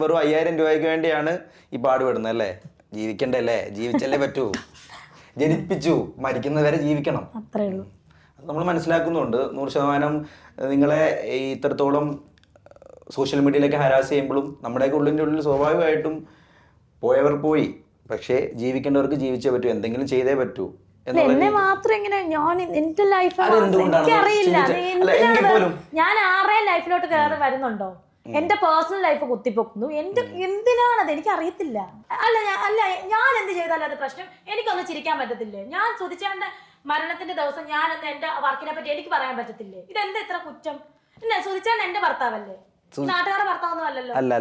വെറും 5000 രൂപയ്ക്ക് വേണ്ടിയാണ് ഈ പാടുപെടുന്നത് അല്ലേ? ജീവിക്കണ്ടല്ലേ? ജീവിച്ചല്ലേ പറ്റൂ. ജനിപ്പിച്ചു, മരിക്കുന്നവരെ ജീവിക്കണം. അത്രേ ഉള്ളൂ. നമ്മൾ മനസ്സിലാക്കുന്നുണ്ട്. 100% നിങ്ങളെ ഇത്രത്തോളം സോഷ്യൽ മീഡിയയിലേക്ക് ഹരാസ് ചെയ്യുമ്പോഴും നമ്മുടെയൊക്കെ ഉള്ളിൽ സ്വാഭാവികമായിട്ടും പോയവർ പോയി, പക്ഷേ ജീവിക്കേണ്ടവർക്ക് ജീവിച്ചേ പറ്റൂ, എന്തെങ്കിലും ചെയ്തേ പറ്റൂ. എന്നെ മാത്രം ഇങ്ങനെ ഞാൻ എന്റെ ലൈഫ് എനിക്കറിയില്ല. ഞാൻ ആരുടെയും ലൈഫിലോട്ട് കയറി വരുന്നുണ്ടോ? എന്റെ പേഴ്സണൽ ലൈഫ് കുത്തിപ്പൊക്കുന്നു. എന്തിനാണത് എനിക്ക് അറിയത്തില്ല. അല്ല ഞാൻ എന്ത് ചെയ്താലും അത് പ്രശ്നം. എനിക്കൊന്ന് ചിരിക്കാൻ പറ്റത്തില്ലേ? ഞാൻ സുധിച്ചേട്ടന്റെ മരണത്തിന്റെ ദിവസം ഞാനൊന്ന് എന്റെ വർക്കിനെ പറ്റി എനിക്ക് പറയാൻ പറ്റത്തില്ലേ? ഇതെന്താ ഇത്ര കുറ്റം? സുധിച്ചേട്ടൻ എന്റെ ഭർത്താവല്ലേ, നാട്ടുകാരുടെ ഭർത്താവൊന്നും അല്ലല്ലോ. അല്ല,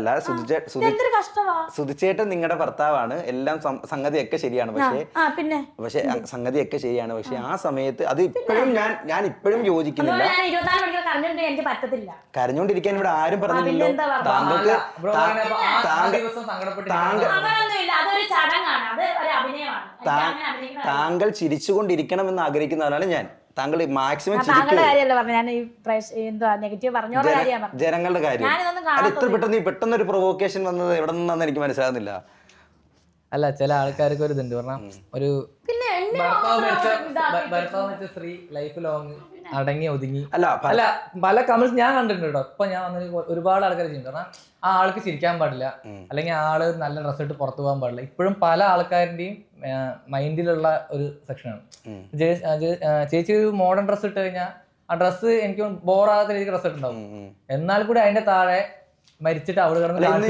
എന്തൊരു കഷ്ടമാ. സുധിച്ചേട്ടൻ നിങ്ങളുടെ ഭർത്താവാണ്, എല്ലാം സംഗതിയൊക്കെ ശരിയാണ്. പക്ഷേ സംഗതിയൊക്കെ ശരിയാണ്. പക്ഷെ ആ സമയത്ത് അത് ഇപ്പോഴും ഞാൻ ഇപ്പോഴും യോജിക്കുന്നില്ല. 24 മണിക്കൂർ കരഞ്ഞോണ്ട് എനിക്ക് പറ്റത്തില്ല. കരഞ്ഞോണ്ടിരിക്കാൻ ഇവിടെ ആരും പറഞ്ഞില്ലല്ലോ. താങ്കൾ ചിരിച്ചുകൊണ്ടിരിക്കണമെന്ന് ആഗ്രഹിക്കുന്നവരാണ് ഞാൻ. താങ്കൾ മാക്സിമം ജനങ്ങളുടെ കാര്യം. അത് ഇത്ര പെട്ടെന്ന് ഒരു പ്രൊവോക്കേഷൻ വന്നത് എവിടെ നിന്നാന്ന് എനിക്ക് മനസ്സിലാകുന്നില്ല. അല്ല, ചില ആൾക്കാർക്ക് ഒരു ഇതുണ്ട് പറഞ്ഞാൽ ഒരു ഭർത്താവ് സ്ത്രീ ലൈഫ് ലോങ് അടങ്ങി ഒതുങ്ങി അല്ല പല കമന്റ്സ് ഞാൻ കണ്ടിട്ടുണ്ട് കേട്ടോ. ഇപ്പൊ ഞാൻ വന്നിട്ട് ഒരുപാട് ആൾക്കാർ ചെയ്യുന്നുണ്ട്. കാരണം ആ ആൾക്ക് ചിരിക്കാൻ പാടില്ല, അല്ലെങ്കിൽ ആള് നല്ല ഡ്രസ്സ് ഇട്ട് പുറത്തു പോകാൻ പാടില്ല. ഇപ്പോഴും പല ആൾക്കാരുടെയും മൈൻഡിലുള്ള ഒരു സെക്ഷനാണ്. ചേച്ചി ഒരു മോഡേൺ ഡ്രസ്സ് ഇട്ട് കഴിഞ്ഞാൽ ആ ഡ്രസ്സ് എനിക്ക് ബോറാകാത്ത രീതിക്ക് ഡ്രസ്സ് ഇട്ടുണ്ടാവും. എന്നാൽ കൂടി അതിന്റെ താഴെ മരിച്ചിട്ട് അവിടെ കിടന്ന്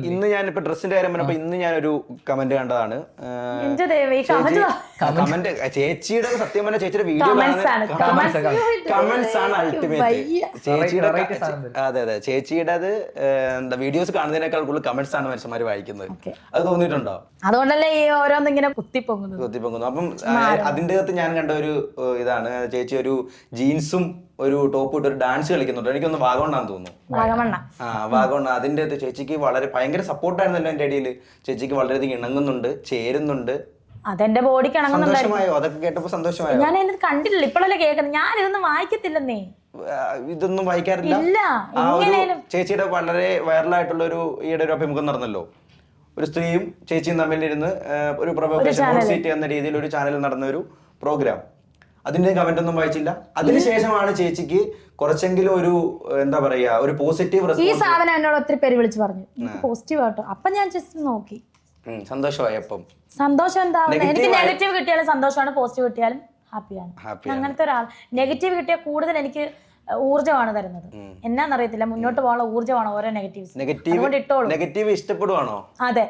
ഇന്ന് ഞാനിപ്പോ ഡ്രസ്സിന്റെ കാര്യം പറഞ്ഞപ്പോ ഇന്ന് ഞാനൊരു കമന്റ് കണ്ടതാണ്. കമന്റ് ചേച്ചിയുടെ സത്യം പറഞ്ഞ ചേച്ചിയുടെ വീഡിയോ കമന്റ്സ് ആണ് അൾട്ടിമേറ്റ്. ചേച്ചിയുടെ അതെ ചേച്ചിയുടെ എന്താ വീഡിയോസ് കാണുന്നതിനേക്കാൾ കൂടുതൽ കമന്റ്സ് ആണ് മനുഷ്യന്മാർ വായിക്കുന്നത്. അത് തോന്നിയിട്ടുണ്ടോ? അതുകൊണ്ടല്ലേ ഈ ഓരോന്നിങ്ങനെ കുത്തിപ്പൊങ്ങുന്നു. അപ്പം അതിന്റെ അകത്ത് ഞാൻ കണ്ട ഒരു ഇതാണ്, ചേച്ചി ഒരു ജീൻസും ഒരു ടോപ്പ് ഇട്ട് ഒരു ഡാൻസ് കളിക്കുന്നുണ്ട്. എനിക്കൊന്ന് വാഗമണ്ണാന്ന് തോന്നുന്നു. വാഗമണ്ണ. അതിന്റെ അകത്ത് ചേച്ചിക്ക് വളരെ ഭയങ്കര സപ്പോർട്ടായിരുന്നല്ലോ എന്റെ ഇടയിൽ. ചേച്ചിക്ക് വളരെയധികം ഇണങ്ങുന്നുണ്ട്, ചേരുന്നുണ്ട്. അതെന്റെ ബോഡിക്ക് സന്തോഷമായോ? അതൊക്കെ കേട്ടപ്പോ സന്തോഷമായോ? ഞാൻ ഇത് കണ്ടിട്ടില്ല, ഇപ്പോഴല്ലേ കേൾക്കുന്നത്. ഞാൻ ഇതൊന്നും വായിക്കത്തില്ലെന്നേ. ഇതൊന്നും വായിക്കാറില്ല. ചേച്ചിയുടെ വളരെ വൈറലായിട്ടുള്ള ഒരു ഈയിടെ ഒരു അഭിമുഖം നടന്നല്ലോ. ഒരു സ്ത്രീയും ചേച്ചിയും തമ്മിലിരുന്ന് ഒരു പ്രൊവോക്കേഷൻ സീറ്റ് എന്ന രീതിയിൽ ഒരു ചാനലിൽ നടന്ന ഒരു പ്രോഗ്രാം. അതിന്റെ കമന്റ് ഒന്നും വായിച്ചില്ല. അതിനുശേഷമാണ് ചേച്ചിക്ക് കുറച്ചെങ്കിലും ഒരു എന്താ പറയാ ഒരു പോസിറ്റീവ് ഈ സാധനം എന്നോട് ഒത്തിരി പേര് വിളിച്ചു പറഞ്ഞു പോസിറ്റീവ് ആട്ടോ. അപ്പൊ ഞാൻ ജസ്റ്റ് നോക്കി. സന്തോഷമായി. അപ്പം സന്തോഷം എന്താ? എനിക്ക് നെഗറ്റീവ് കിട്ടിയാലും സന്തോഷമാണ്, പോസിറ്റീവ് കിട്ടിയാലും ഹാപ്പിയാണ്. അങ്ങനത്തെ ഒരാൾ. നെഗറ്റീവ് കിട്ടിയാൽ കൂടുതൽ എനിക്ക് ഊർജ്ജമാണ് തരുന്നത്. എന്നാന്നറിയത്തില്ല, മുന്നോട്ട് പോകാനുള്ള ഊർജ്ജമാണ് ഓരോ നെഗറ്റീവ്. നെഗറ്റീവ് ഇഷ്ടപ്പെടുവാണോ? അതെ.